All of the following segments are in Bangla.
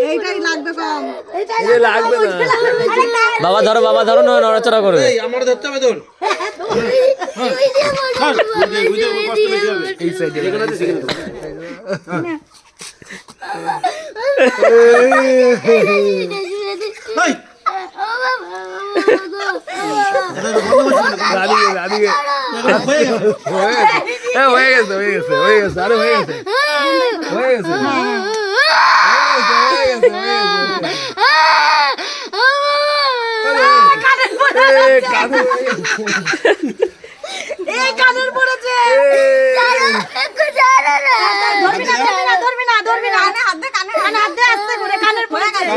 এইটাই লাগবে কম, এই লাগবে না। বাবা ধরো না, নড়াচড়া করবে। এই আমার ধরতে হবে তোর। এই সাইডে এখানে আছে সেখানে। এই রাদিকে হয়ে গেছে আরে হয়ে গেছে কানের পড়েছে। ধরবি না হাত দে, হাত দে আস্তে করে, কানের পড়ে গেছে।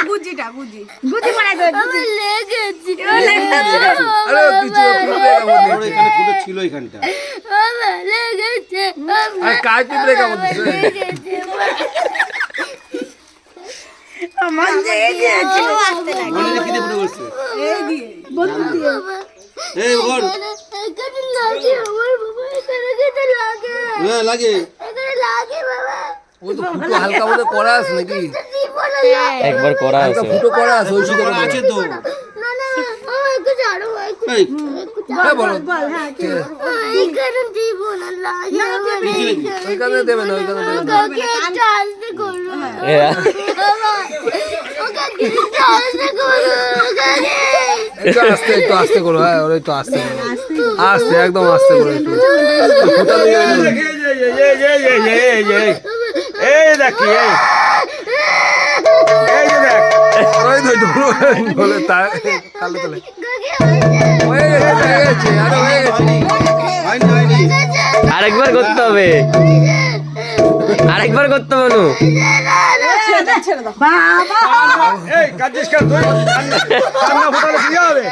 গুজি পড়াই দে, লেগেছে। আরে কিছু ওর এখানে ফুটে ছিল এখানটা। বাবা লেগেছে, আর কাজ পিঁপড়ে কামড় দিছে। আমার লেগেছে। বলে রেখে দে ফুটে করছে। এই দিয়ে বন্ধু দিয়ে এই বল। এখানে লাগে আমার বাবা, এখানে লাগে, হ্যাঁ লাগে। এখানে লাগে বাবা। ওই তো ফুটো হালকা মতো করা আছে নাকি? একবার করা আছে। ফুটো করা আছে ওই শিকার আছে তো। না একটু ছাড়ো, এই হ্যাঁ বলো বল। হ্যাঁ কি এখানে দিব না, লাগে আমার ওইখানে দেবে না, ওইখানে দেবে না। ওকে একটু আস্তে করো বাবা, ওকে একটু আস্তে করো, একটু আস্তে করো। হ্যাঁ ওর একটু আস্তে করো, আস্তে একদম আস্তে করো একটু। ফুটা দিয়ে এই দেখি ওই তো বলে তালে তালে হয়ে গেছে আরে হয়ে গেছে। হয়নি। আরেকবার করতে হবে, আরেকবার করতে হবে নু। ছেড়ে দাও বাবা। এই কাজিস কাজ তুই কান্না ফুটালে কি হবে?